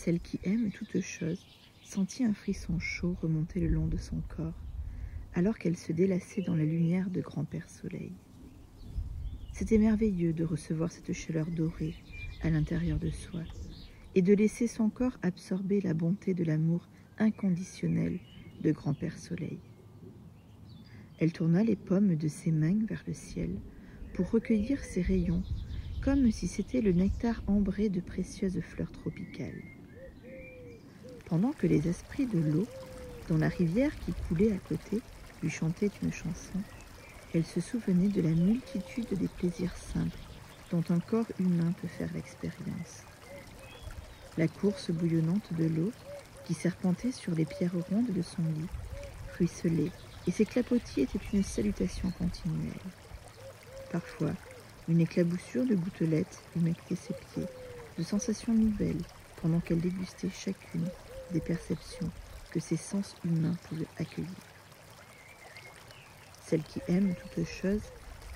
Celle qui aime toute chose sentit un frisson chaud remonter le long de son corps, alors qu'elle se délaçait dans la lumière de Grand-Père Soleil. C'était merveilleux de recevoir cette chaleur dorée à l'intérieur de soi et de laisser son corps absorber la bonté de l'amour inconditionnel de Grand-Père Soleil. Elle tourna les paumes de ses mains vers le ciel pour recueillir ses rayons, comme si c'était le nectar ambré de précieuses fleurs tropicales. Pendant que les esprits de l'eau, dans la rivière qui coulait à côté, lui chantaient une chanson, elle se souvenait de la multitude des plaisirs simples dont un corps humain peut faire l'expérience. La course bouillonnante de l'eau, qui serpentait sur les pierres rondes de son lit, ruisselait, et ses clapotis étaient une salutation continuelle. Parfois, une éclaboussure de gouttelettes humectait ses pieds, de sensations nouvelles, pendant qu'elle dégustait chacune des perceptions que ses sens humains pouvaient accueillir. Celle qui aime toute chose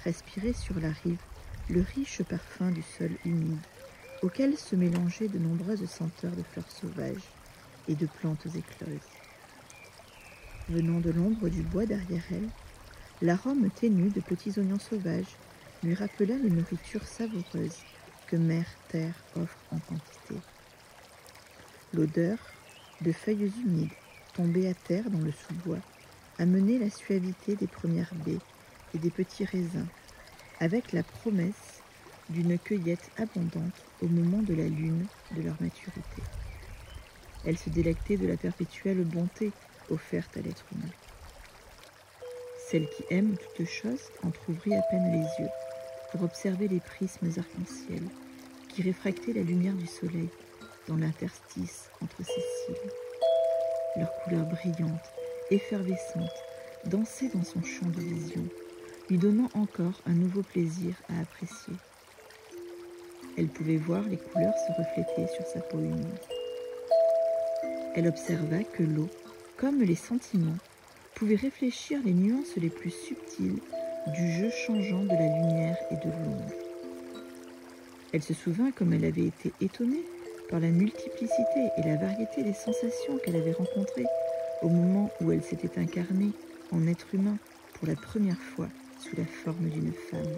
respirait sur la rive le riche parfum du sol humide, auquel se mélangeaient de nombreuses senteurs de fleurs sauvages et de plantes écloses. Venant de l'ombre du bois derrière elle, l'arôme ténu de petits oignons sauvages lui rappela les nourritures savoureuses que Mère Terre offre en quantité. L'odeur de feuilles humides tombées à terre dans le sous-bois amenait la suavité des premières baies et des petits raisins, avec la promesse d'une cueillette abondante au moment de la lune de leur maturité. Elle se délectait de la perpétuelle bonté offerte à l'être humain. Celle qui aime toute chose entr'ouvrit à peine les yeux pour observer les prismes arc-en-ciel qui réfractaient la lumière du soleil dans l'interstice entre ses cils. Leurs couleurs brillantes, effervescentes, dansaient dans son champ de vision, lui donnant encore un nouveau plaisir à apprécier. Elle pouvait voir les couleurs se refléter sur sa peau humide. Elle observa que l'eau, comme les sentiments, pouvait réfléchir les nuances les plus subtiles du jeu changeant de la lumière et de l'ombre. Elle se souvint comme elle avait été étonnée par la multiplicité et la variété des sensations qu'elle avait rencontrées au moment où elle s'était incarnée en être humain pour la première fois sous la forme d'une femme.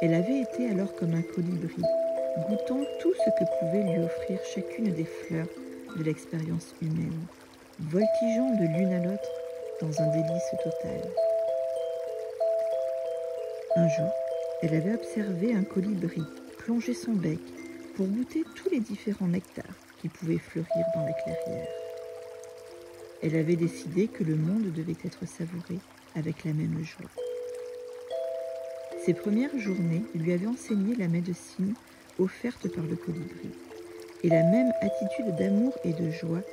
Elle avait été alors comme un colibri, goûtant tout ce que pouvait lui offrir chacune des fleurs de l'expérience humaine, voltigeant de l'une à l'autre dans un délice total. Un jour, elle avait observé un colibri plonger son bec pour goûter tous les différents nectars qui pouvaient fleurir dans la clairière. Elle avait décidé que le monde devait être savouré avec la même joie. Ses premières journées lui avaient enseigné la médecine offerte par le colibri, et la même attitude d'amour et de joie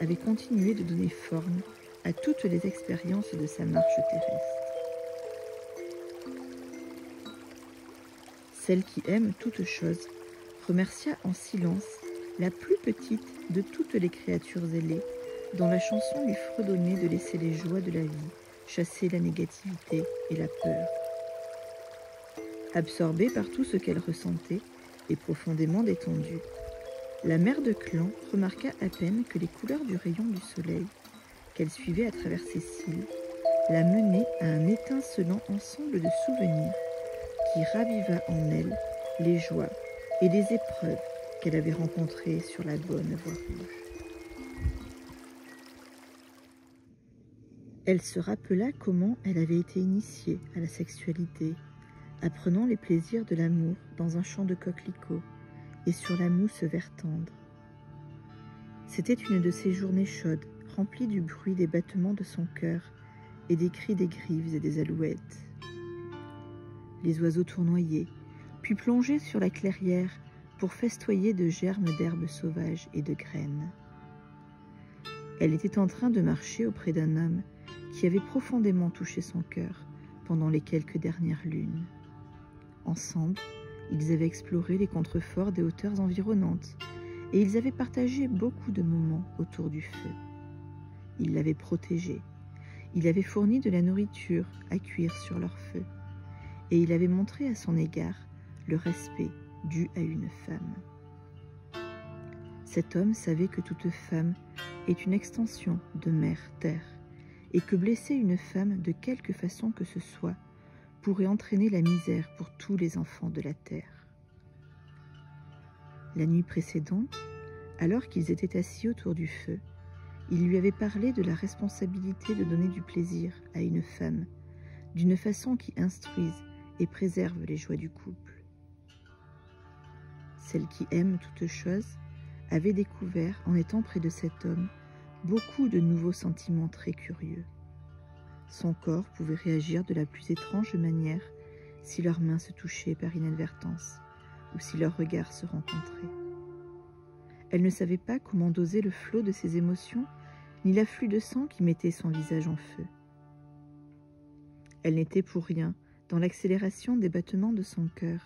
avait continué de donner forme à toutes les expériences de sa marche terrestre. Celle qui aime toute chose remercia en silence la plus petite de toutes les créatures ailées, dont la chanson lui fredonnait de laisser les joies de la vie chasser la négativité et la peur. Absorbée par tout ce qu'elle ressentait et profondément détendue, la mère de clan remarqua à peine que les couleurs du rayon du soleil, qu'elle suivait à travers ses cils, la menaient à un étincelant ensemble de souvenirs qui raviva en elle les joies et les épreuves qu'elle avait rencontrées sur la bonne voie rouge. Elle se rappela comment elle avait été initiée à la sexualité, apprenant les plaisirs de l'amour dans un champ de coquelicots et sur la mousse vert tendre. C'était une de ces journées chaudes, remplies du bruit des battements de son cœur et des cris des grives et des alouettes. Les oiseaux tournoyaient, puis plongeaient sur la clairière pour festoyer de germes d'herbes sauvages et de graines. Elle était en train de marcher auprès d'un homme qui avait profondément touché son cœur pendant les quelques dernières lunes. Ensemble, ils avaient exploré les contreforts des hauteurs environnantes et ils avaient partagé beaucoup de moments autour du feu. Il l'avait protégée, il avait fourni de la nourriture à cuire sur leur feu et il avait montré à son égard le respect dû à une femme. Cet homme savait que toute femme est une extension de Mère Terre, et que blesser une femme de quelque façon que ce soit pourrait entraîner la misère pour tous les enfants de la terre. La nuit précédente, alors qu'ils étaient assis autour du feu, il lui avait parlé de la responsabilité de donner du plaisir à une femme, d'une façon qui instruise et préserve les joies du couple. Celle qui aime toute chose avait découvert, en étant près de cet homme, beaucoup de nouveaux sentiments très curieux. Son corps pouvait réagir de la plus étrange manière si leurs mains se touchaient par inadvertance ou si leurs regards se rencontraient. Elle ne savait pas comment doser le flot de ses émotions ni l'afflux de sang qui mettait son visage en feu. Elle n'était pour rien dans l'accélération des battements de son cœur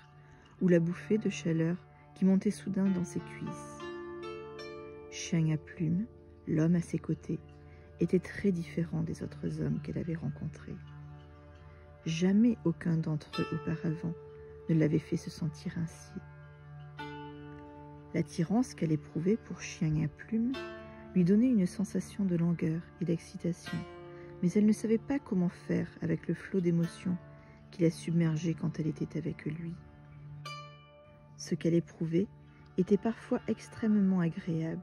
ou la bouffée de chaleur qui montait soudain dans ses cuisses. Chien à plumes, l'homme à ses côtés, était très différent des autres hommes qu'elle avait rencontrés. Jamais aucun d'entre eux auparavant ne l'avait fait se sentir ainsi. L'attirance qu'elle éprouvait pour Chien à plumes lui donnait une sensation de langueur et d'excitation, mais elle ne savait pas comment faire avec le flot d'émotions qui la submergeait quand elle était avec lui. Ce qu'elle éprouvait était parfois extrêmement agréable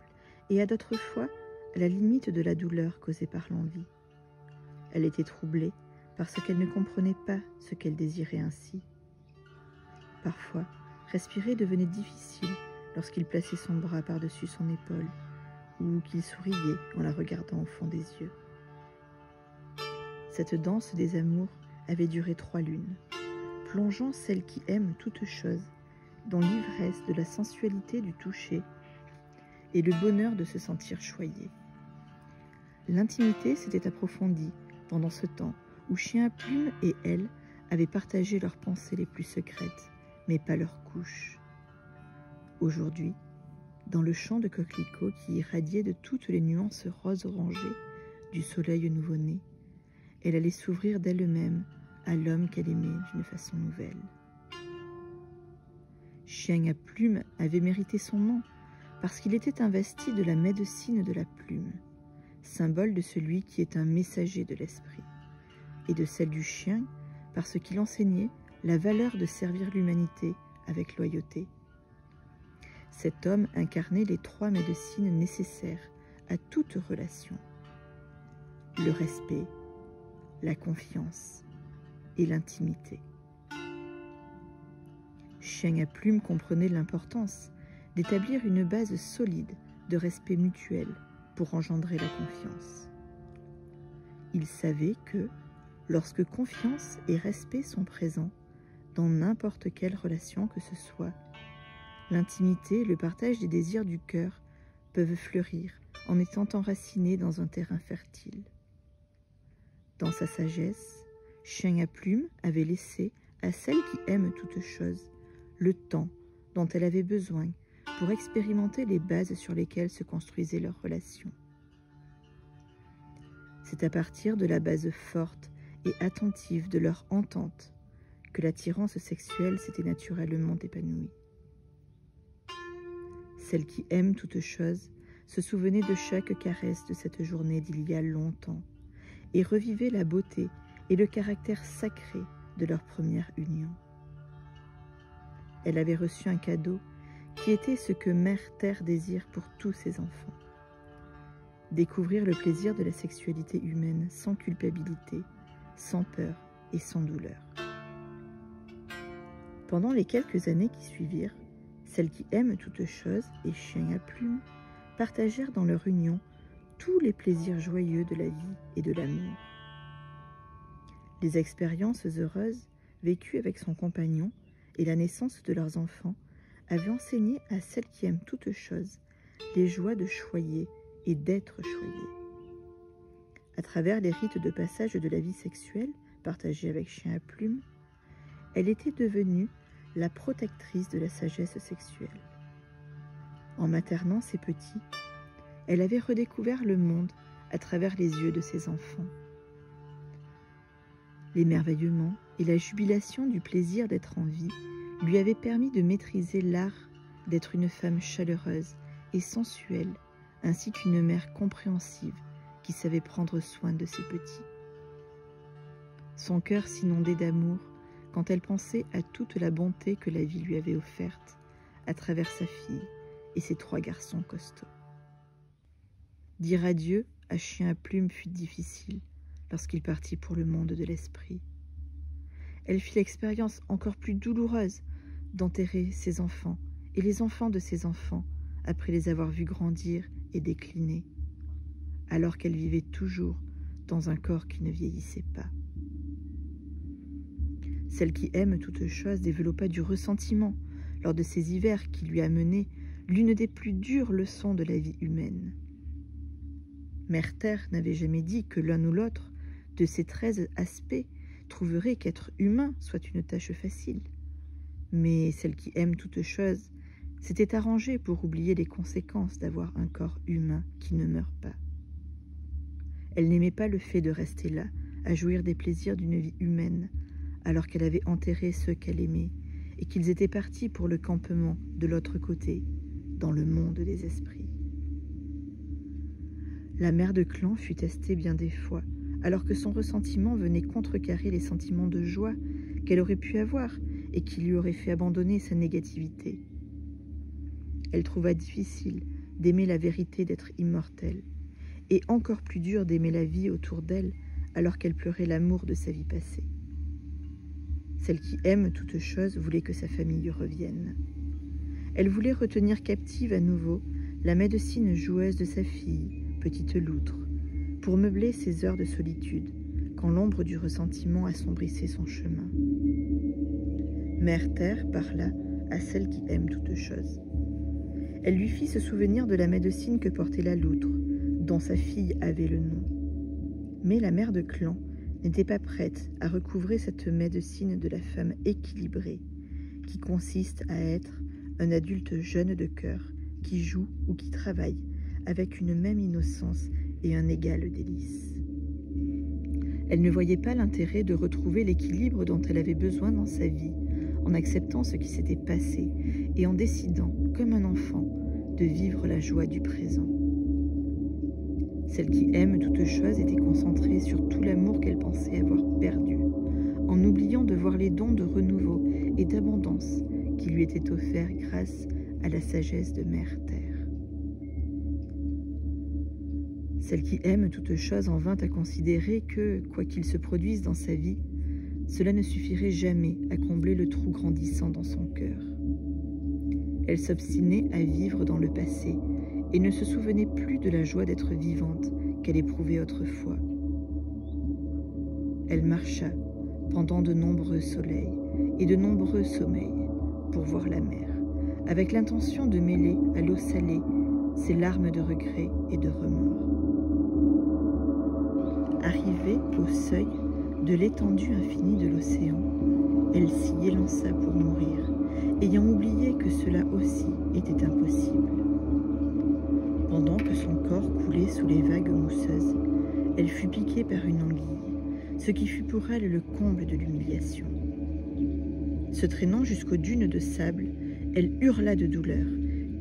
et à d'autres fois à la limite de la douleur causée par l'envie. Elle était troublée parce qu'elle ne comprenait pas ce qu'elle désirait ainsi. Parfois, respirer devenait difficile lorsqu'il plaçait son bras par-dessus son épaule ou qu'il souriait en la regardant au fond des yeux. Cette danse des amours avait duré 3 lunes, plongeant celle qui aime toute chose dans l'ivresse de la sensualité du toucher et le bonheur de se sentir choyée. L'intimité s'était approfondie pendant ce temps où Chien à plumes et elle avaient partagé leurs pensées les plus secrètes, mais pas leurs couches. Aujourd'hui, dans le champ de coquelicots qui irradiait de toutes les nuances rose-orangées du soleil nouveau-né, elle allait s'ouvrir d'elle-même à l'homme qu'elle aimait d'une façon nouvelle. Chien à plumes avait mérité son nom parce qu'il était investi de la médecine de la plume, symbole de celui qui est un messager de l'esprit, et de celle du chien parce qu'il enseignait la valeur de servir l'humanité avec loyauté. Cet homme incarnait les 3 médecines nécessaires à toute relation: le respect, la confiance et l'intimité. Chien à plumes comprenait l'importance d'établir une base solide de respect mutuel pour engendrer la confiance. Il savait que, lorsque confiance et respect sont présents dans n'importe quelle relation que ce soit, l'intimité et le partage des désirs du cœur peuvent fleurir en étant enracinés dans un terrain fertile. Dans sa sagesse, Chien à plumes avait laissé à celle qui aime toute chose le temps dont elle avait besoin pour expérimenter les bases sur lesquelles se construisait leur relation. C'est à partir de la base forte et attentive de leur entente que l'attirance sexuelle s'était naturellement épanouie. Celle qui aime toute chose se souvenait de chaque caresse de cette journée d'il y a longtemps et revivait la beauté et le caractère sacré de leur première union. Elle avait reçu un cadeau qui était ce que Mère Terre désire pour tous ses enfants: découvrir le plaisir de la sexualité humaine sans culpabilité, sans peur et sans douleur. Pendant les quelques années qui suivirent, celles qui aiment toute chose et Chien à plumes partagèrent dans leur union tous les plaisirs joyeux de la vie et de l'amour. Les expériences heureuses vécues avec son compagnon et la naissance de leurs enfants avaient enseigné à celle qui aime toute chose les joies de choyer et d'être choyée. À travers les rites de passage de la vie sexuelle partagés avec Chien à plumes, elle était devenue la protectrice de la sagesse sexuelle. En maternant ses petits, elle avait redécouvert le monde à travers les yeux de ses enfants. L'émerveillement et la jubilation du plaisir d'être en vie lui avaient permis de maîtriser l'art d'être une femme chaleureuse et sensuelle, ainsi qu'une mère compréhensive qui savait prendre soin de ses petits. Son cœur s'inondait d'amour quand elle pensait à toute la bonté que la vie lui avait offerte à travers sa fille et ses 3 garçons costauds. Dire adieu à Chien à plume fut difficile lorsqu'il partit pour le monde de l'esprit. Elle fit l'expérience encore plus douloureuse d'enterrer ses enfants et les enfants de ses enfants après les avoir vus grandir et décliner, alors qu'elle vivait toujours dans un corps qui ne vieillissait pas. Celle qui aime toute chose développa du ressentiment lors de ces hivers qui lui amenaient l'une des plus dures leçons de la vie humaine. Mère Terre n'avait jamais dit que l'un ou l'autre de ces 13 aspects trouverait qu'être humain soit une tâche facile. Mais celle qui aime toute chose s'était arrangée pour oublier les conséquences d'avoir un corps humain qui ne meurt pas. Elle n'aimait pas le fait de rester là, à jouir des plaisirs d'une vie humaine, alors qu'elle avait enterré ceux qu'elle aimait et qu'ils étaient partis pour le campement de l'autre côté, dans le monde des esprits. La mère de clan fut testée bien des fois, alors que son ressentiment venait contrecarrer les sentiments de joie qu'elle aurait pu avoir et qui lui auraient fait abandonner sa négativité. Elle trouva difficile d'aimer la vérité d'être immortelle, et encore plus dur d'aimer la vie autour d'elle alors qu'elle pleurait l'amour de sa vie passée. Celle qui aime toute chose voulait que sa famille revienne. Elle voulait retenir captive à nouveau la médecine joueuse de sa fille, petite loutre, pour meubler ses heures de solitude, quand l'ombre du ressentiment assombrissait son chemin. Mère Terre parla à celle qui aime toute chose. Elle lui fit se souvenir de la médecine que portait la loutre, dont sa fille avait le nom. Mais la mère de clan n'était pas prête à recouvrer cette médecine de la femme équilibrée, qui consiste à être un adulte jeune de cœur, qui joue ou qui travaille avec une même innocence et un égal délice. Elle ne voyait pas l'intérêt de retrouver l'équilibre dont elle avait besoin dans sa vie, en acceptant ce qui s'était passé et en décidant, comme un enfant, de vivre la joie du présent. Celle qui aime toute chose était concentrée sur tout l'amour qu'elle pensait avoir perdu, en oubliant de voir les dons de renouveau et d'abondance qui lui étaient offerts grâce à la sagesse de Mère Terre. Celle qui aime toute chose en vint à considérer que, quoi qu'il se produise dans sa vie, cela ne suffirait jamais à combler le trou grandissant dans son cœur. Elle s'obstinait à vivre dans le passé et ne se souvenait plus de la joie d'être vivante qu'elle éprouvait autrefois. Elle marcha pendant de nombreux soleils et de nombreux sommeils pour voir la mer, avec l'intention de mêler à l'eau salée ses larmes de regret et de remords. Arrivée au seuil de l'étendue infinie de l'océan, elle s'y élança pour mourir, ayant oublié que cela aussi était impossible. Pendant que son corps coulait sous les vagues mousseuses, elle fut piquée par une anguille, ce qui fut pour elle le comble de l'humiliation. Se traînant jusqu'aux dunes de sable, elle hurla de douleur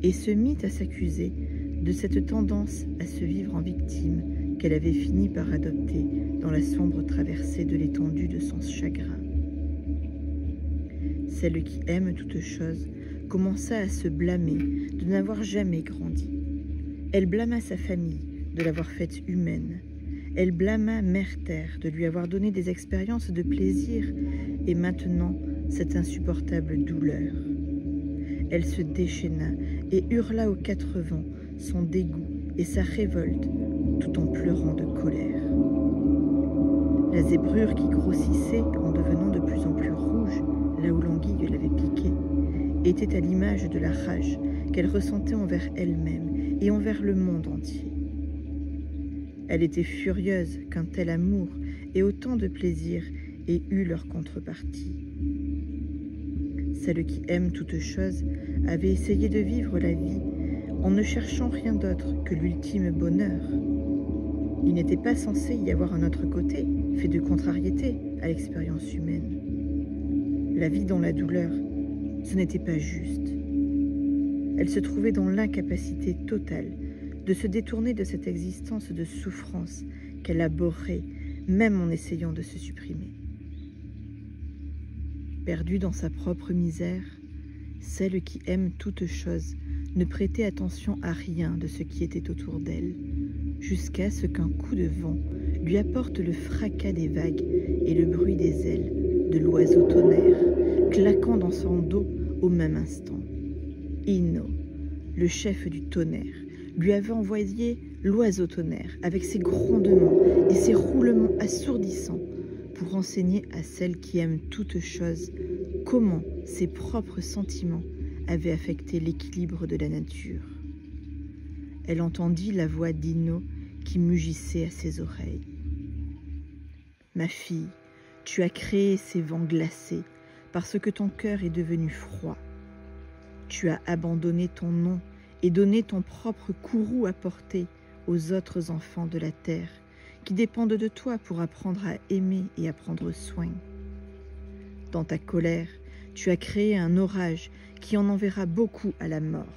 et se mit à s'accuser de cette tendance à se vivre en victime qu'elle avait fini par adopter dans la sombre traversée de l'étendue de son chagrin. Celle qui aime toute chose commença à se blâmer de n'avoir jamais grandi. Elle blâma sa famille de l'avoir faite humaine. Elle blâma Mère Terre de lui avoir donné des expériences de plaisir et maintenant cette insupportable douleur. Elle se déchaîna et hurla aux 4 vents son dégoût et sa révolte tout en pleurant de colère. La zébrure qui grossissait en devenant de plus en plus rouge, là où l'anguille l'avait piquée, était à l'image de la rage qu'elle ressentait envers elle-même et envers le monde entier. Elle était furieuse qu'un tel amour et autant de plaisir aient eu leur contrepartie. Celle qui aime toute chose avait essayé de vivre la vie en ne cherchant rien d'autre que l'ultime bonheur. Il n'était pas censé y avoir un autre côté, fait de contrariété à l'expérience humaine. La vie dans la douleur, ce n'était pas juste. Elle se trouvait dans l'incapacité totale de se détourner de cette existence de souffrance qu'elle abhorrait, même en essayant de se supprimer. Perdue dans sa propre misère, celle qui aime toute chose ne prêtait attention à rien de ce qui était autour d'elle, jusqu'à ce qu'un coup de vent lui apporte le fracas des vagues et le bruit des ailes de l'oiseau tonnerre, claquant dans son dos au même instant. Inno, le chef du tonnerre, lui avait envoyé l'oiseau tonnerre avec ses grondements et ses roulements assourdissants pour enseigner à celle qui aime toute chose comment ses propres sentiments avaient affecté l'équilibre de la nature. Elle entendit la voix d'Inno qui mugissait à ses oreilles. « Ma fille, tu as créé ces vents glacés parce que ton cœur est devenu froid. Tu as abandonné ton nom et donné ton propre courroux à porter aux autres enfants de la terre qui dépendent de toi pour apprendre à aimer et à prendre soin. Dans ta colère, tu as créé un orage qui en enverra beaucoup à la mort,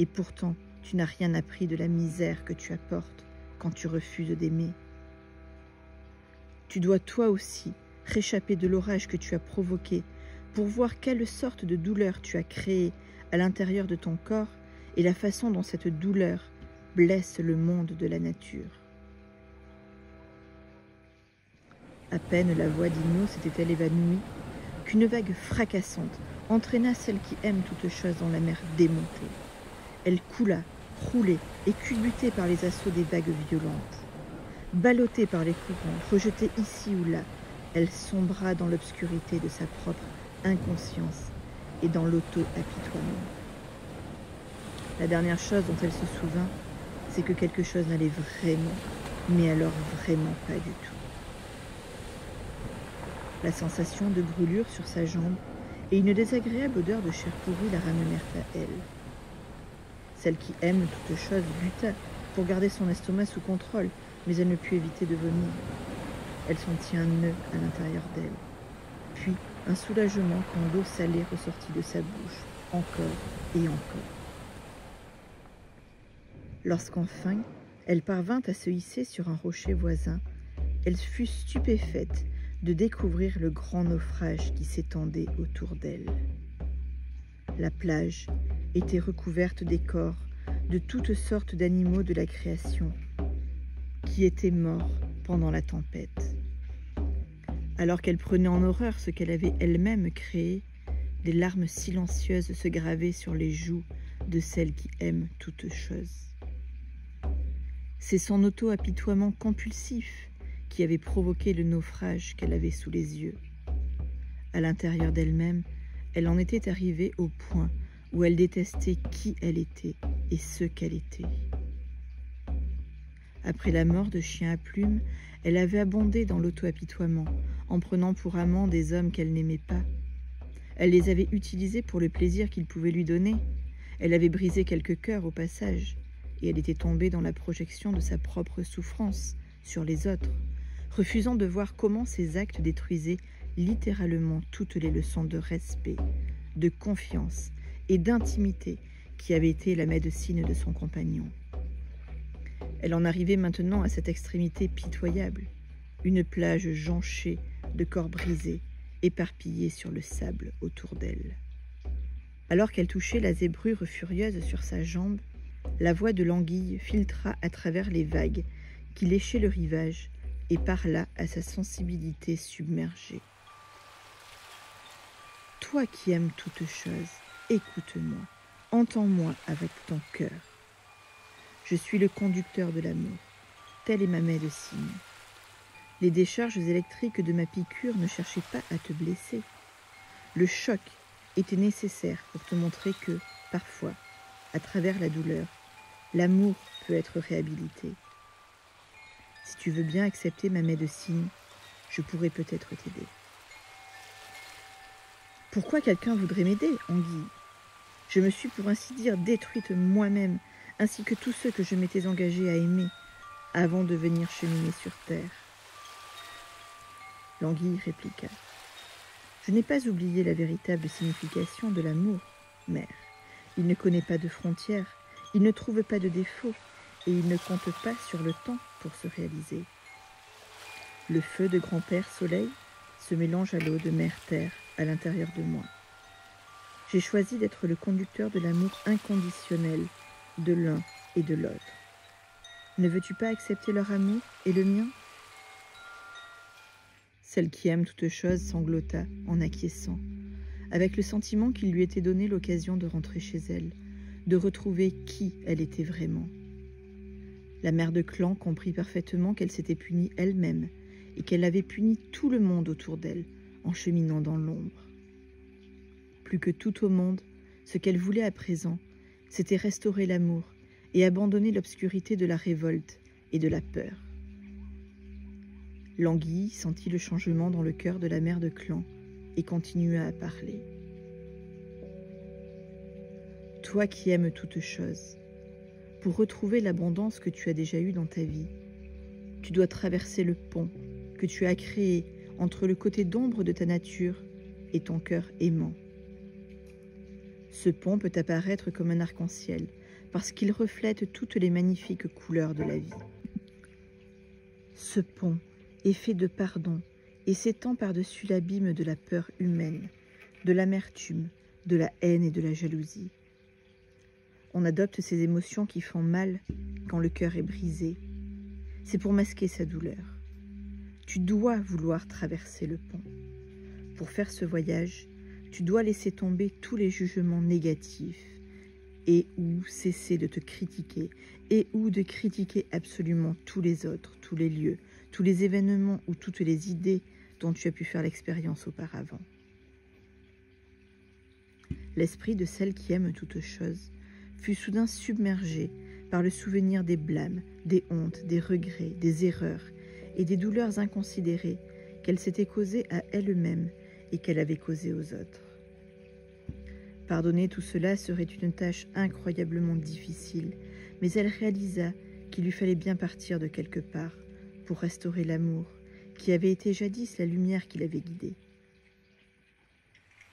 et pourtant tu n'as rien appris de la misère que tu apportes quand tu refuses d'aimer. Tu dois toi aussi réchapper de l'orage que tu as provoqué pour voir quelle sorte de douleur tu as créée à l'intérieur de ton corps et la façon dont cette douleur blesse le monde de la nature. » À peine la voix d'Inno s'était-elle évanouie qu'une vague fracassante entraîna celle qui aime toute chose dans la mer démontée. Elle coula, roulée et culbutée par les assauts des vagues violentes. Ballottée par les courants, rejetée ici ou là, elle sombra dans l'obscurité de sa propre inconscience et dans l'auto-apitoiement. La dernière chose dont elle se souvint, c'est que quelque chose n'allait vraiment, mais alors vraiment pas du tout. La sensation de brûlure sur sa jambe et une désagréable odeur de chair pourrie la ramenèrent à elle. Celle qui aime toute chose lutta pour garder son estomac sous contrôle, mais elle ne put éviter de vomir. Elle sentit un nœud à l'intérieur d'elle, puis un soulagement quand l'eau salée ressortit de sa bouche, encore et encore. Lorsqu'enfin elle parvint à se hisser sur un rocher voisin, elle fut stupéfaite de découvrir le grand naufrage qui s'étendait autour d'elle. La plage était recouverte des corps de toutes sortes d'animaux de la création qui étaient morts pendant la tempête. Alors qu'elle prenait en horreur ce qu'elle avait elle-même créé, des larmes silencieuses se gravaient sur les joues de celle qui aime toute chose. C'est son auto-apitoiement compulsif qui avait provoqué le naufrage qu'elle avait sous les yeux. À l'intérieur d'elle-même, elle en était arrivée au point où elle détestait qui elle était et ce qu'elle était. Après la mort de Chien à Plume, elle avait abondé dans l'auto-apitoiement, en prenant pour amants des hommes qu'elle n'aimait pas. Elle les avait utilisés pour le plaisir qu'ils pouvaient lui donner. Elle avait brisé quelques cœurs au passage, et elle était tombée dans la projection de sa propre souffrance sur les autres, refusant de voir comment ces actes détruisaient littéralement toutes les leçons de respect, de confiance et d'intimité qui avaient été la médecine de son compagnon. Elle en arrivait maintenant à cette extrémité pitoyable, une plage jonchée de corps brisés, éparpillés sur le sable autour d'elle. Alors qu'elle touchait la zébrure furieuse sur sa jambe, la voix de l'anguille filtra à travers les vagues qui léchaient le rivage et parla à sa sensibilité submergée. « Toi qui aimes toutes choses, écoute-moi, entends-moi avec ton cœur. Je suis le conducteur de l'amour, telle est ma médecine. Les décharges électriques de ma piqûre ne cherchaient pas à te blesser. Le choc était nécessaire pour te montrer que, parfois, à travers la douleur, l'amour peut être réhabilité. Si tu veux bien accepter ma médecine, je pourrais peut-être t'aider. » Pourquoi quelqu'un voudrait m'aider, anguille? Je me suis pour ainsi dire détruite moi-même, ainsi que tous ceux que je m'étais engagée à aimer, avant de venir cheminer sur terre. L'anguille répliqua. Je n'ai pas oublié la véritable signification de l'amour, mère. Il ne connaît pas de frontières, il ne trouve pas de défauts, et il ne compte pas sur le temps pour se réaliser. Le feu de grand-père Soleil se mélange à l'eau de mère Terre à l'intérieur de moi. J'ai choisi d'être le conducteur de l'amour inconditionnel de l'un et de l'autre. Ne veux-tu pas accepter leur amour et le mien? Celle qui aime toute chose sanglota en acquiesçant, avec le sentiment qu'il lui était donné l'occasion de rentrer chez elle, de retrouver qui elle était vraiment. La mère de clan comprit parfaitement qu'elle s'était punie elle-même et qu'elle avait puni tout le monde autour d'elle en cheminant dans l'ombre. Plus que tout au monde, ce qu'elle voulait à présent, c'était restaurer l'amour et abandonner l'obscurité de la révolte et de la peur. L'anguille sentit le changement dans le cœur de la mère de clan et continua à parler. Toi qui aimes toutes choses, pour retrouver l'abondance que tu as déjà eue dans ta vie, tu dois traverser le pont que tu as créé entre le côté d'ombre de ta nature et ton cœur aimant. Ce pont peut apparaître comme un arc-en-ciel parce qu'il reflète toutes les magnifiques couleurs de la vie. Ce pont est fait de pardon et s'étend par-dessus l'abîme de la peur humaine, de l'amertume, de la haine et de la jalousie. On adopte ces émotions qui font mal quand le cœur est brisé. C'est pour masquer sa douleur. Tu dois vouloir traverser le pont. Pour faire ce voyage, tu dois laisser tomber tous les jugements négatifs et ou cesser de te critiquer et ou de critiquer absolument tous les autres, tous les lieux, tous les événements ou toutes les idées dont tu as pu faire l'expérience auparavant. L'esprit de celle qui aime toutes choses fut soudain submergé par le souvenir des blâmes, des hontes, des regrets, des erreurs et des douleurs inconsidérées qu'elle s'était causées à elle-même et qu'elle avait causées aux autres. Pardonner tout cela serait une tâche incroyablement difficile, mais elle réalisa qu'il lui fallait bien partir de quelque part pour restaurer l'amour qui avait été jadis la lumière qui l'avait guidée.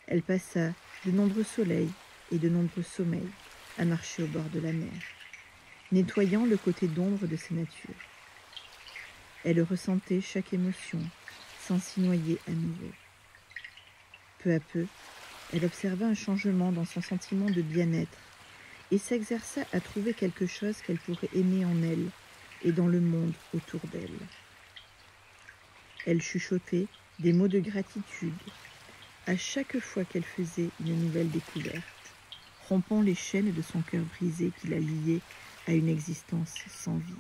Elle passa de nombreux soleils et de nombreux sommeils à marcher au bord de la mer, nettoyant le côté d'ombre de sa nature. Elle ressentait chaque émotion sans s'y noyer à nouveau. Peu à peu, elle observa un changement dans son sentiment de bien-être et s'exerça à trouver quelque chose qu'elle pourrait aimer en elle et dans le monde autour d'elle. Elle chuchotait des mots de gratitude à chaque fois qu'elle faisait une nouvelle découverte, rompant les chaînes de son cœur brisé qui la liaient à une existence sans vie.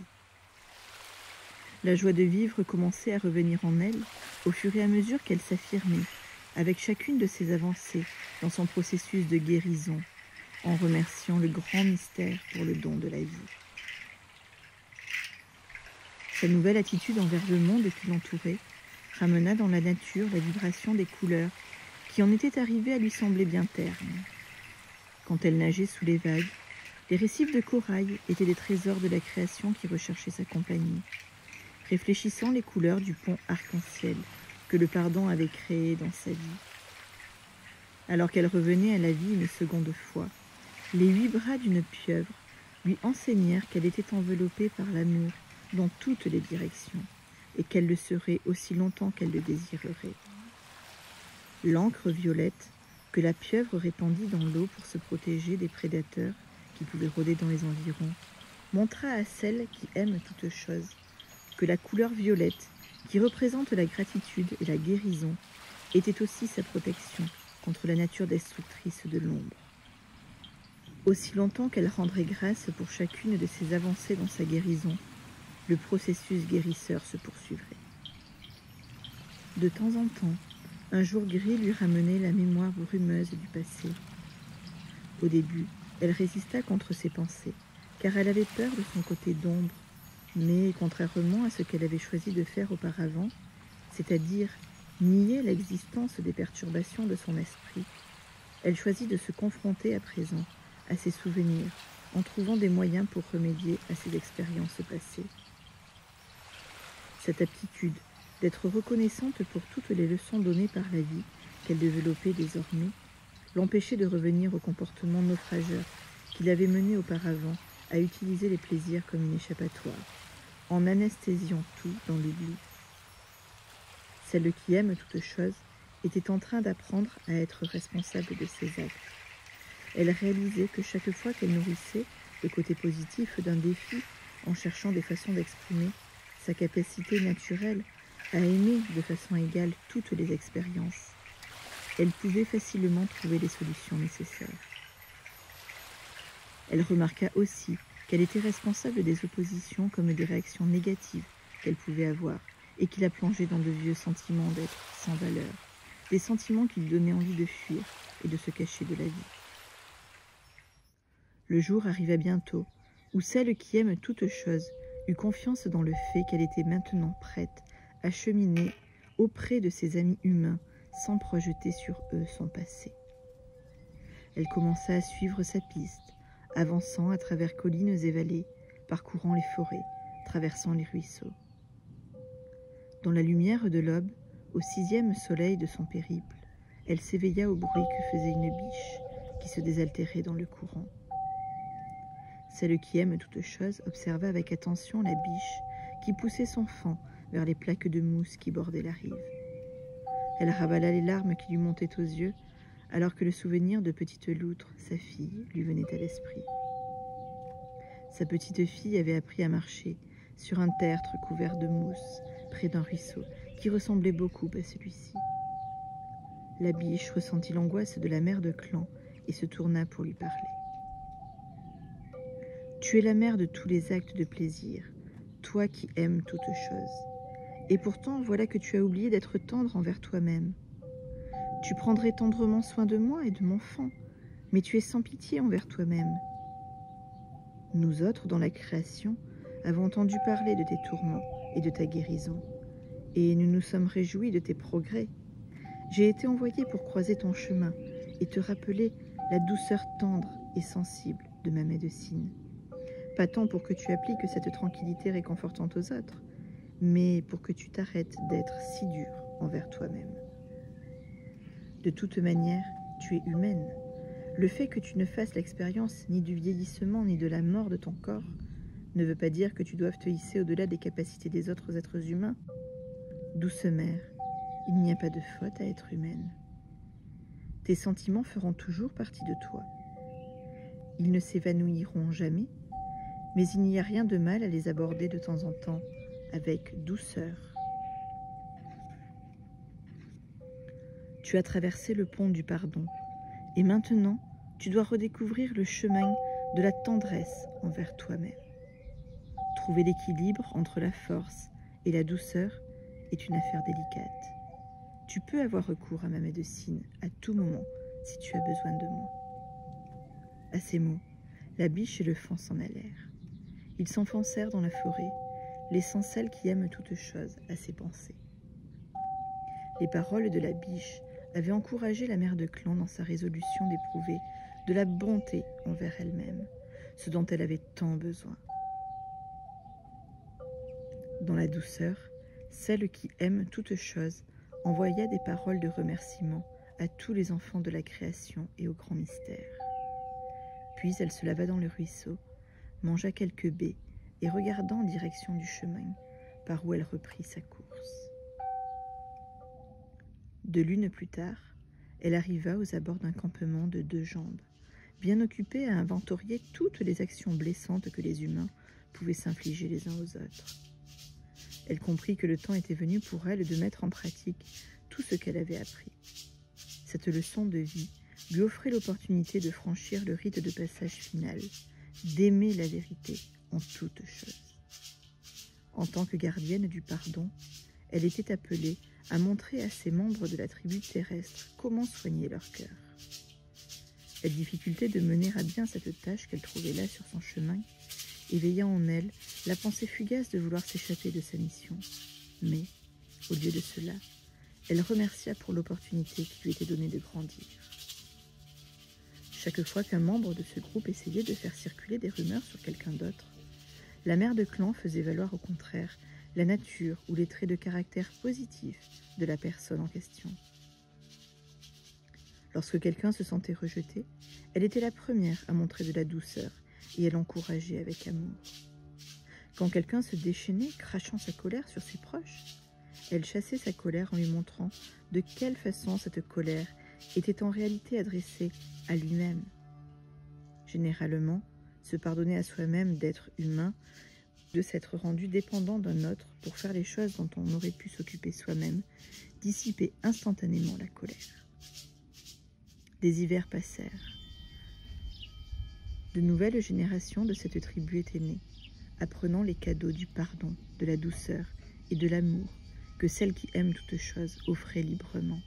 La joie de vivre commençait à revenir en elle au fur et à mesure qu'elle s'affirmait, avec chacune de ses avancées dans son processus de guérison, en remerciant le grand mystère pour le don de la vie. Sa nouvelle attitude envers le monde qui l'entourait ramena dans la nature la vibration des couleurs qui en étaient arrivées à lui sembler bien ternes. Quand elle nageait sous les vagues, les récifs de corail étaient des trésors de la création qui recherchaient sa compagnie, réfléchissant les couleurs du pont arc-en-ciel que le pardon avait créé dans sa vie. Alors qu'elle revenait à la vie une seconde fois, les 8 bras d'une pieuvre lui enseignèrent qu'elle était enveloppée par l'amour dans toutes les directions et qu'elle le serait aussi longtemps qu'elle le désirerait. L'encre violette que la pieuvre répandit dans l'eau pour se protéger des prédateurs qui pouvaient rôder dans les environs montra à celle qui aime toutes choses que la couleur violette, qui représente la gratitude et la guérison, était aussi sa protection contre la nature destructrice de l'ombre. Aussi longtemps qu'elle rendrait grâce pour chacune de ses avancées dans sa guérison, le processus guérisseur se poursuivrait. De temps en temps, un jour gris lui ramenait la mémoire brumeuse du passé. Au début, elle résista contre ses pensées, car elle avait peur de son côté d'ombre, mais contrairement à ce qu'elle avait choisi de faire auparavant, c'est-à-dire nier l'existence des perturbations de son esprit, elle choisit de se confronter à présent à ses souvenirs en trouvant des moyens pour remédier à ses expériences passées. Cette aptitude d'être reconnaissante pour toutes les leçons données par la vie qu'elle développait désormais l'empêchait de revenir au comportement naufrageur qui l'avait mené auparavant à utiliser les plaisirs comme une échappatoire, en anesthésiant tout dans l'oubli. Celle qui aime toute chose était en train d'apprendre à être responsable de ses actes. Elle réalisait que chaque fois qu'elle nourrissait le côté positif d'un défi en cherchant des façons d'exprimer sa capacité naturelle à aimer de façon égale toutes les expériences, elle pouvait facilement trouver les solutions nécessaires. Elle remarqua aussi qu'elle était responsable des oppositions comme des réactions négatives qu'elle pouvait avoir et qui la plongeaient dans de vieux sentiments d'être sans valeur, des sentiments qui lui donnaient envie de fuir et de se cacher de la vie. Le jour arriva bientôt où celle qui aime toute chose eut confiance dans le fait qu'elle était maintenant prête à cheminer auprès de ses amis humains sans projeter sur eux son passé. Elle commença à suivre sa piste, avançant à travers collines et vallées, parcourant les forêts, traversant les ruisseaux. Dans la lumière de l'aube, au 6e soleil de son périple, elle s'éveilla au bruit que faisait une biche qui se désaltérait dans le courant. Celle qui aime toute chose observa avec attention la biche qui poussait son faon vers les plaques de mousse qui bordaient la rive. Elle ravala les larmes qui lui montaient aux yeux, alors que le souvenir de Petite Loutre, sa fille, lui venait à l'esprit. Sa petite fille avait appris à marcher sur un tertre couvert de mousse, près d'un ruisseau, qui ressemblait beaucoup à celui-ci. La biche ressentit l'angoisse de la mère de clan et se tourna pour lui parler. « Tu es la mère de tous les actes de plaisir, toi qui aimes toutes choses. Et pourtant, voilà que tu as oublié d'être tendre envers toi-même. Tu prendrais tendrement soin de moi et de mon faon, mais tu es sans pitié envers toi-même. Nous autres, dans la création, avons entendu parler de tes tourments et de ta guérison, et nous nous sommes réjouis de tes progrès. J'ai été envoyé pour croiser ton chemin et te rappeler la douceur tendre et sensible de ma médecine. Pas tant pour que tu appliques cette tranquillité réconfortante aux autres, mais pour que tu t'arrêtes d'être si dur envers toi-même. De toute manière, tu es humaine. Le fait que tu ne fasses l'expérience ni du vieillissement ni de la mort de ton corps ne veut pas dire que tu doives te hisser au-delà des capacités des autres êtres humains. Douce mère, il n'y a pas de faute à être humaine. Tes sentiments feront toujours partie de toi. Ils ne s'évanouiront jamais, mais il n'y a rien de mal à les aborder de temps en temps avec douceur. Tu as traversé le pont du pardon, et maintenant, tu dois redécouvrir le chemin de la tendresse envers toi-même. Trouver l'équilibre entre la force et la douceur est une affaire délicate. Tu peux avoir recours à ma médecine à tout moment si tu as besoin de moi. À ces mots, la biche et le faon s'en allèrent. Ils s'enfoncèrent dans la forêt, laissant celle qui aime toute chose à ses pensées. Les paroles de la biche avaient encouragé la mère de clan dans sa résolution d'éprouver de la bonté envers elle-même, ce dont elle avait tant besoin. Dans la douceur, celle qui aime toute chose envoya des paroles de remerciement à tous les enfants de la création et au grand mystère. Puis elle se lava dans le ruisseau, mangea quelques baies et regarda en direction du chemin par où elle reprit sa course. 2 lunes plus tard, elle arriva aux abords d'un campement de 2 jambes, bien occupée à inventorier toutes les actions blessantes que les humains pouvaient s'infliger les uns aux autres. Elle comprit que le temps était venu pour elle de mettre en pratique tout ce qu'elle avait appris. Cette leçon de vie lui offrait l'opportunité de franchir le rite de passage final, d'aimer la vérité en toutes choses. En tant que gardienne du pardon, elle était appelée à montrer à ses membres de la tribu terrestre comment soigner leur cœur. La difficulté de mener à bien cette tâche qu'elle trouvait là sur son chemin éveilla en elle la pensée fugace de vouloir s'échapper de sa mission. Mais, au lieu de cela, elle remercia pour l'opportunité qui lui était donnée de grandir. Chaque fois qu'un membre de ce groupe essayait de faire circuler des rumeurs sur quelqu'un d'autre, la mère de clan faisait valoir au contraire la nature ou les traits de caractère positifs de la personne en question. Lorsque quelqu'un se sentait rejeté, elle était la première à montrer de la douceur et à l'encourager avec amour. Quand quelqu'un se déchaînait, crachant sa colère sur ses proches, elle chassait sa colère en lui montrant de quelle façon cette colère était en réalité adressée à lui-même. Généralement, se pardonner à soi-même d'être humain, de s'être rendu dépendant d'un autre pour faire les choses dont on aurait pu s'occuper soi-même, dissipait instantanément la colère. Des hivers passèrent. De nouvelles générations de cette tribu étaient nées, apprenant les cadeaux du pardon, de la douceur et de l'amour que celle qui aime toutes choses offrait librement.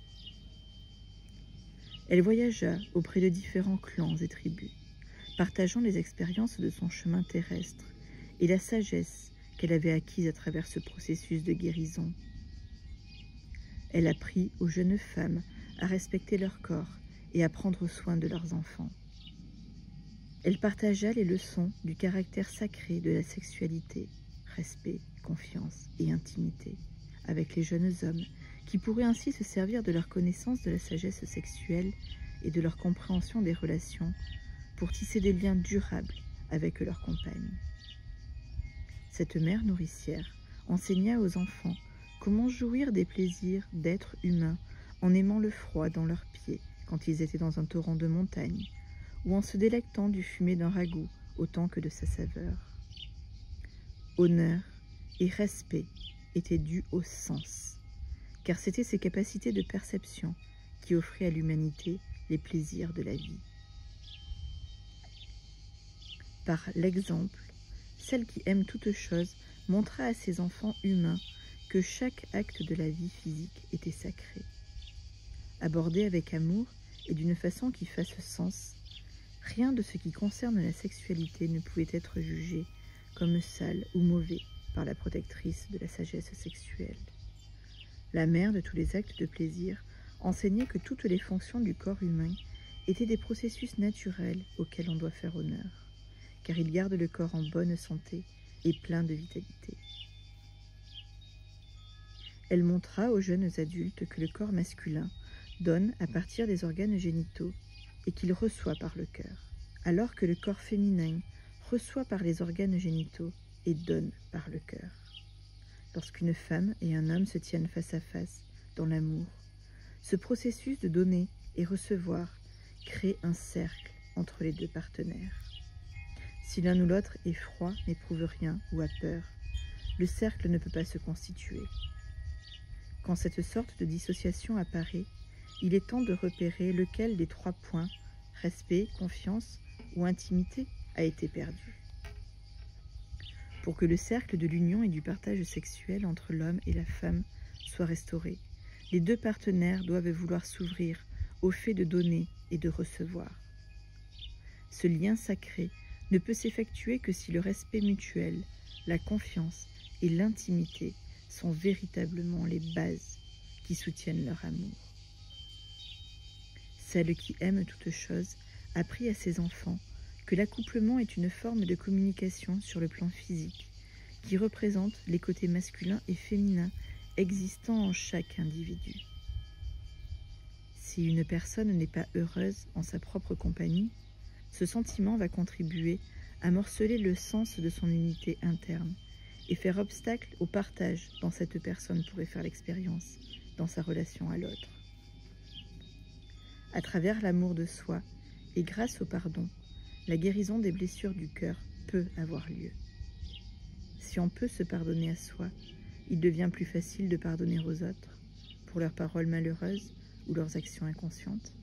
Elle voyagea auprès de différents clans et tribus, partageant les expériences de son chemin terrestre et la sagesse qu'elle avait acquise à travers ce processus de guérison. Elle apprit aux jeunes femmes à respecter leur corps et à prendre soin de leurs enfants. Elle partagea les leçons du caractère sacré de la sexualité, respect, confiance et intimité, avec les jeunes hommes qui pourraient ainsi se servir de leur connaissance de la sagesse sexuelle et de leur compréhension des relations pour tisser des liens durables avec leurs compagnes. Cette mère nourricière enseigna aux enfants comment jouir des plaisirs d'êtres humains en aimant le froid dans leurs pieds quand ils étaient dans un torrent de montagne, ou en se délectant du fumet d'un ragoût autant que de sa saveur. Honneur et respect étaient dus au sens, car c'étaient ces capacités de perception qui offraient à l'humanité les plaisirs de la vie. Par l'exemple, celle qui aime toute chose montra à ses enfants humains que chaque acte de la vie physique était sacré. Abordé avec amour et d'une façon qui fasse sens, rien de ce qui concerne la sexualité ne pouvait être jugé comme sale ou mauvais par la protectrice de la sagesse sexuelle. La mère de tous les actes de plaisir enseignait que toutes les fonctions du corps humain étaient des processus naturels auxquels on doit faire honneur, car ils gardent le corps en bonne santé et plein de vitalité. Elle montra aux jeunes adultes que le corps masculin donne à partir des organes génitaux et qu'il reçoit par le cœur, alors que le corps féminin reçoit par les organes génitaux et donne par le cœur. Lorsqu'une femme et un homme se tiennent face à face dans l'amour, ce processus de donner et recevoir crée un cercle entre les deux partenaires. Si l'un ou l'autre est froid, n'éprouve rien ou a peur, le cercle ne peut pas se constituer. Quand cette sorte de dissociation apparaît, il est temps de repérer lequel des 3 points, respect, confiance ou intimité, a été perdu. Pour que le cercle de l'union et du partage sexuel entre l'homme et la femme soit restauré, les deux partenaires doivent vouloir s'ouvrir au fait de donner et de recevoir. Ce lien sacré ne peut s'effectuer que si le respect mutuel, la confiance et l'intimité sont véritablement les bases qui soutiennent leur amour. Celle qui aime toute chose apprit à ses enfants que l'accouplement est une forme de communication sur le plan physique qui représente les côtés masculins et féminins existant en chaque individu. Si une personne n'est pas heureuse en sa propre compagnie, ce sentiment va contribuer à morceler le sens de son unité interne et faire obstacle au partage dont cette personne pourrait faire l'expérience dans sa relation à l'autre. À travers l'amour de soi et grâce au pardon, la guérison des blessures du cœur peut avoir lieu. Si on peut se pardonner à soi, il devient plus facile de pardonner aux autres pour leurs paroles malheureuses ou leurs actions inconscientes.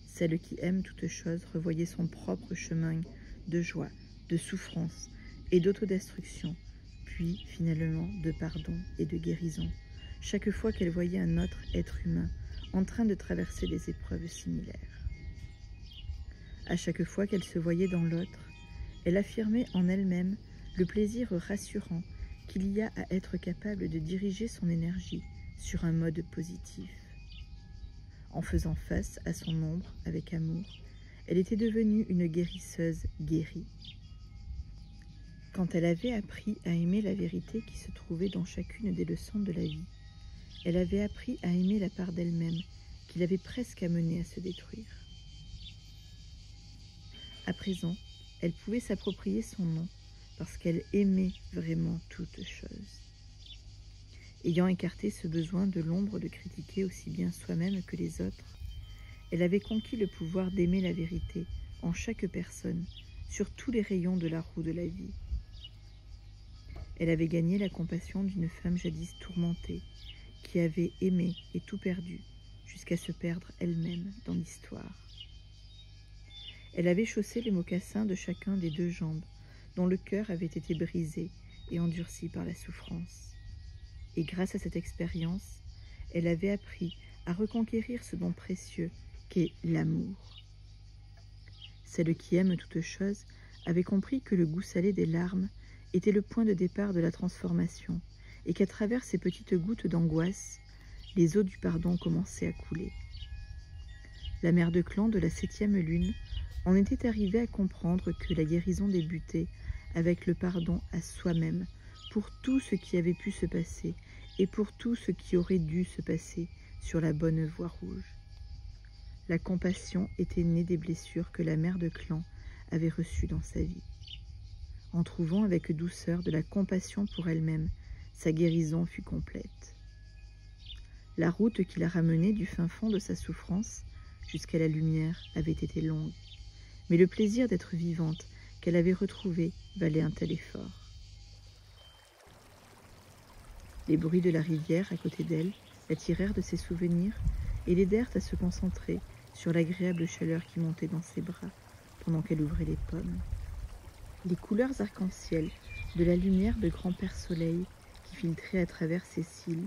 Celle qui aime toute chose revoyait son propre chemin de joie, de souffrance et d'autodestruction, puis finalement de pardon et de guérison, chaque fois qu'elle voyait un autre être humain en train de traverser des épreuves similaires. À chaque fois qu'elle se voyait dans l'autre, elle affirmait en elle-même le plaisir rassurant qu'il y a à être capable de diriger son énergie sur un mode positif. En faisant face à son ombre avec amour, elle était devenue une guérisseuse guérie. Quand elle avait appris à aimer la vérité qui se trouvait dans chacune des leçons de la vie, elle avait appris à aimer la part d'elle-même qui l'avait presque amenée à se détruire. À présent, elle pouvait s'approprier son nom parce qu'elle aimait vraiment toute chose. Ayant écarté ce besoin de l'ombre de critiquer aussi bien soi-même que les autres, elle avait conquis le pouvoir d'aimer la vérité en chaque personne, sur tous les rayons de la roue de la vie. Elle avait gagné la compassion d'une femme jadis tourmentée, qui avait aimé et tout perdu, jusqu'à se perdre elle-même dans l'histoire. Elle avait chaussé les mocassins de chacun des deux jambes, dont le cœur avait été brisé et endurci par la souffrance. Et grâce à cette expérience, elle avait appris à reconquérir ce don précieux qu'est l'amour. Celle qui aime toute chose avait compris que le goût salé des larmes était le point de départ de la transformation et qu'à travers ces petites gouttes d'angoisse, les eaux du pardon commençaient à couler. La mère de clan de la 7e lune en était arrivée à comprendre que la guérison débutait avec le pardon à soi-même pour tout ce qui avait pu se passer et pour tout ce qui aurait dû se passer sur la bonne voie rouge. La compassion était née des blessures que la mère de clan avait reçues dans sa vie. En trouvant avec douceur de la compassion pour elle-même, sa guérison fut complète. La route qui la ramenait du fin fond de sa souffrance jusqu'à la lumière avait été longue, mais le plaisir d'être vivante qu'elle avait retrouvé valait un tel effort. Les bruits de la rivière à côté d'elle la tirèrent de ses souvenirs et l'aidèrent à se concentrer sur l'agréable chaleur qui montait dans ses bras pendant qu'elle ouvrait les pommes. Les couleurs arc-en-ciel de la lumière de grand-père Soleil qui filtrait à travers ses cils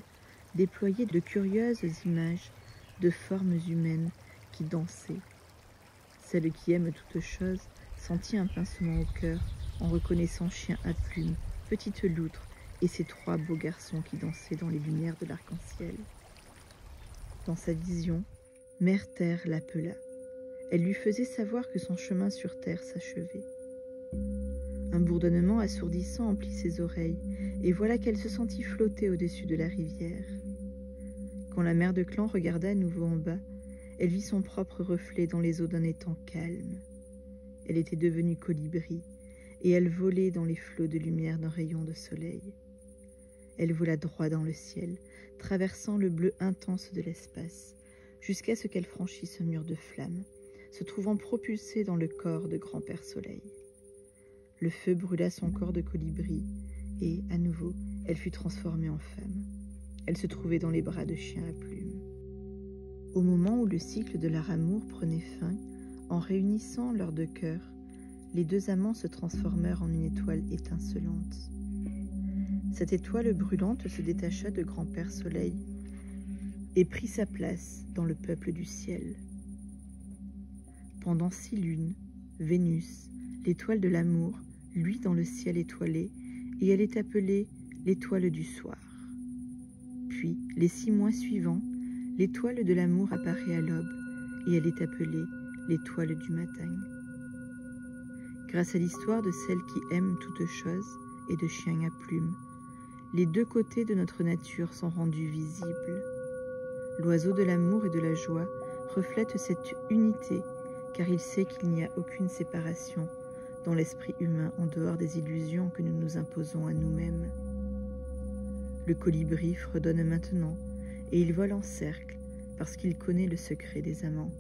déployaient de curieuses images de formes humaines qui dansaient. Celle qui aime toute chose sentit un pincement au cœur en reconnaissant Chien à plumes, Petite Loutre et ces 3 beaux garçons qui dansaient dans les lumières de l'arc-en-ciel. Dans sa vision, Mère Terre l'appela. Elle lui faisait savoir que son chemin sur Terre s'achevait. Un bourdonnement assourdissant emplit ses oreilles, et voilà qu'elle se sentit flotter au-dessus de la rivière. Quand la mère de clan regarda à nouveau en bas, elle vit son propre reflet dans les eaux d'un étang calme. Elle était devenue colibri, et elle volait dans les flots de lumière d'un rayon de soleil. Elle vola droit dans le ciel, traversant le bleu intense de l'espace, jusqu'à ce qu'elle franchisse un mur de flammes, se trouvant propulsée dans le corps de grand-père Soleil. Le feu brûla son corps de colibri, et, à nouveau, elle fut transformée en femme. Elle se trouvait dans les bras de Chien à plumes. Au moment où le cycle de leur amour prenait fin, en réunissant leurs 2 cœurs, les 2 amants se transformèrent en une étoile étincelante. Cette étoile brûlante se détacha de grand-père Soleil et prit sa place dans le peuple du ciel. Pendant 6 lunes, Vénus, l'étoile de l'amour, luit dans le ciel étoilé, et elle est appelée l'étoile du soir. Puis, les 6 mois suivants, l'étoile de l'amour apparaît à l'aube, et elle est appelée l'étoile du matin. Grâce à l'histoire de celle qui aime toute chose et de Chien à plumes, les 2 côtés de notre nature sont rendus visibles. L'oiseau de l'amour et de la joie reflète cette unité, car il sait qu'il n'y a aucune séparation dans l'esprit humain en dehors des illusions que nous nous imposons à nous-mêmes. Le colibri fredonne maintenant, et il vole en cercle parce qu'il connaît le secret des amants.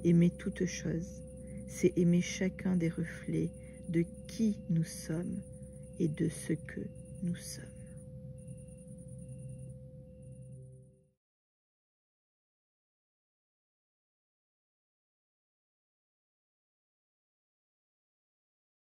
Aimer toute chose, c'est aimer chacun des reflets de qui nous sommes et de ce que nous sommes.